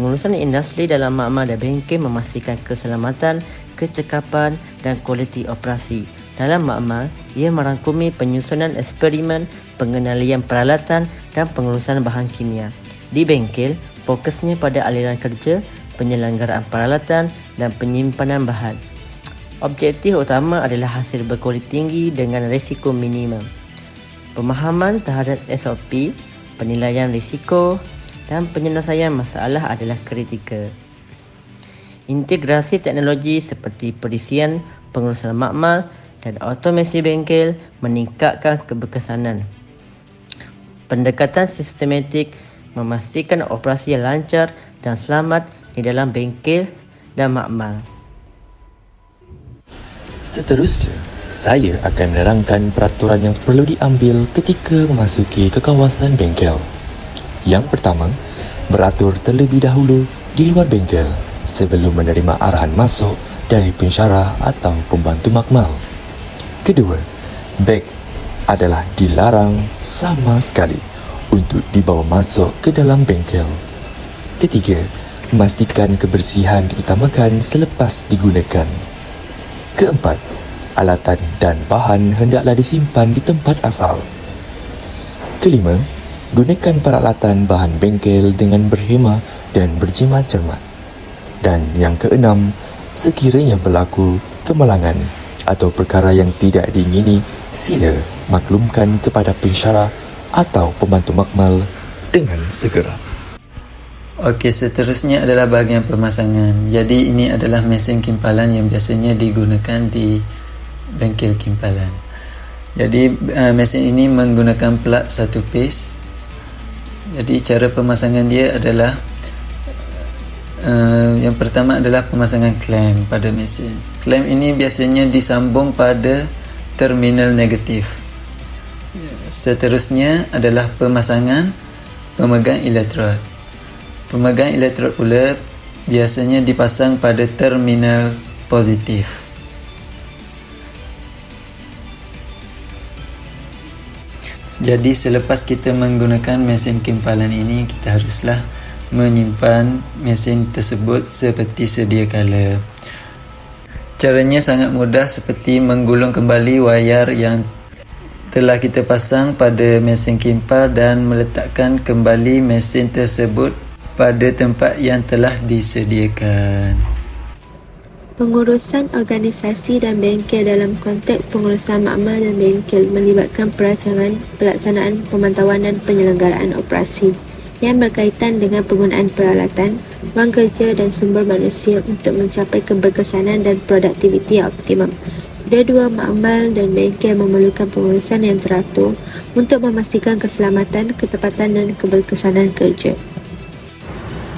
Pengurusan industri dalam makmal dan bengkel memastikan keselamatan, kecekapan dan kualiti operasi. Dalam makmal, ia merangkumi penyusunan eksperimen, pengendalian peralatan dan pengurusan bahan kimia. Di bengkel, fokusnya pada aliran kerja, penyelenggaraan peralatan dan penyimpanan bahan. Objektif utama adalah hasil berkualiti tinggi dengan risiko minimum. Pemahaman terhadap SOP, penilaian risiko dan penyelesaian masalah adalah kritikal. Integrasi teknologi seperti perisian, pengurusan makmal dan otomasi bengkel meningkatkan keberkesanan. Pendekatan sistematik memastikan operasi yang lancar dan selamat di dalam bengkel dan makmal. Seterusnya, saya akan menerangkan peraturan yang perlu diambil ketika memasuki ke kawasan bengkel. Yang pertama, beratur terlebih dahulu di luar bengkel sebelum menerima arahan masuk dari pensyarah atau pembantu makmal. Kedua, beg adalah dilarang sama sekali untuk dibawa masuk ke dalam bengkel. Ketiga, memastikan kebersihan diutamakan selepas digunakan. Keempat, alatan dan bahan hendaklah disimpan di tempat asal. Kelima, gunakan peralatan bahan bengkel dengan berhemah dan berjimat cermat. Dan yang keenam, sekiranya berlaku kemalangan atau perkara yang tidak diingini, sila maklumkan kepada pensyarah atau pembantu makmal dengan segera. Okey, seterusnya adalah bahagian pemasangan. Jadi ini adalah mesin kimpalan yang biasanya digunakan di bengkel kimpalan. Jadi mesin ini menggunakan plug satu piece. Jadi cara pemasangan dia adalah yang pertama adalah pemasangan klem pada mesin. Klem ini biasanya disambung pada terminal negatif. Seterusnya adalah pemasangan pemegang elektrod. Pemegang elektrod pula biasanya dipasang pada terminal positif. Jadi selepas kita menggunakan mesin kimpalan ini, kita haruslah menyimpan mesin tersebut seperti sedia kala. Caranya sangat mudah, seperti menggulung kembali wayar yang telah kita pasang pada mesin kimpal dan meletakkan kembali mesin tersebut pada tempat yang telah disediakan. Pengurusan organisasi dan bengkel dalam konteks pengurusan makmal dan bengkel melibatkan perancangan, pelaksanaan, pemantauan dan penyelenggaraan operasi yang berkaitan dengan penggunaan peralatan, wang kerja dan sumber manusia untuk mencapai keberkesanan dan produktiviti yang optimum. Kedua-dua makmal dan bengkel memerlukan pengurusan yang teratur untuk memastikan keselamatan, ketepatan dan keberkesanan kerja.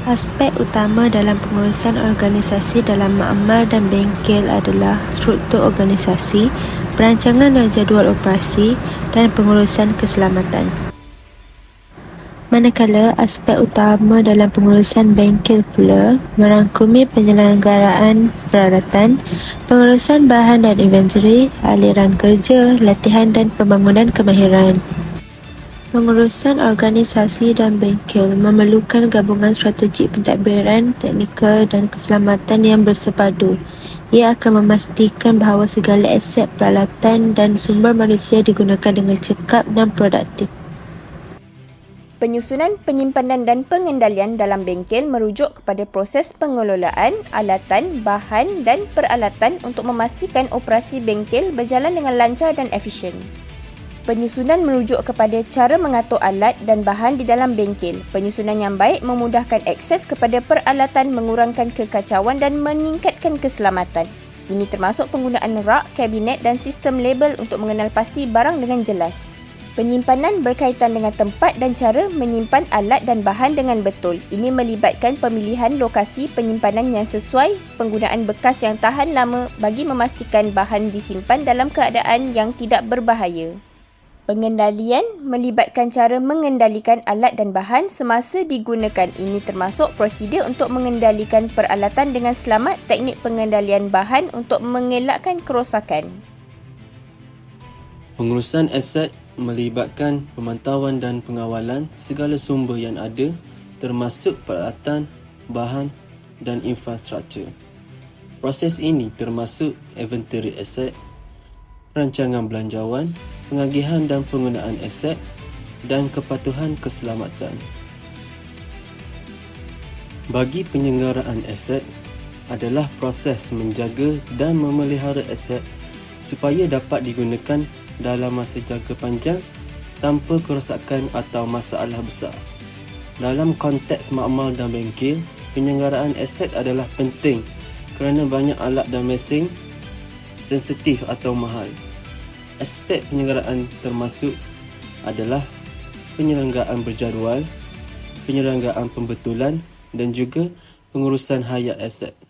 Aspek utama dalam pengurusan organisasi dalam makmal dan bengkel adalah struktur organisasi, perancangan dan jadual operasi dan pengurusan keselamatan. Manakala aspek utama dalam pengurusan bengkel pula merangkumi penyelenggaraan peralatan, pengurusan bahan dan inventory, aliran kerja, latihan dan pembangunan kemahiran. Pengurusan organisasi dan bengkel memerlukan gabungan strategi pentadbiran, teknikal dan keselamatan yang bersepadu. Ia akan memastikan bahawa segala aset peralatan dan sumber manusia digunakan dengan cekap dan produktif. Penyusunan, penyimpanan dan pengendalian dalam bengkel merujuk kepada proses pengelolaan, alatan, bahan dan peralatan untuk memastikan operasi bengkel berjalan dengan lancar dan efisien. Penyusunan merujuk kepada cara mengatur alat dan bahan di dalam bengkel. Penyusunan yang baik memudahkan akses kepada peralatan, mengurangkan kekacauan dan meningkatkan keselamatan. Ini termasuk penggunaan rak, kabinet dan sistem label untuk mengenal pasti barang dengan jelas. Penyimpanan berkaitan dengan tempat dan cara menyimpan alat dan bahan dengan betul. Ini melibatkan pemilihan lokasi penyimpanan yang sesuai, penggunaan bekas yang tahan lama bagi memastikan bahan disimpan dalam keadaan yang tidak berbahaya. Pengendalian melibatkan cara mengendalikan alat dan bahan semasa digunakan. Ini termasuk prosedur untuk mengendalikan peralatan dengan selamat, teknik pengendalian bahan untuk mengelakkan kerosakan. Pengurusan aset melibatkan pemantauan dan pengawalan segala sumber yang ada, termasuk peralatan bahan dan infrastruktur. Proses ini termasuk inventory aset, rancangan belanjawan, pengagihan dan penggunaan aset dan kepatuhan keselamatan. Bagi penyelenggaraan aset adalah proses menjaga dan memelihara aset supaya dapat digunakan dalam masa jangka panjang tanpa kerosakan atau masalah besar. Dalam konteks makmal dan bengkel, penyelenggaraan aset adalah penting kerana banyak alat dan mesin sensitif atau mahal. Aspek penyelenggaraan termasuk adalah penyelenggaraan berjadual, penyelenggaraan pembetulan dan juga pengurusan hayat aset.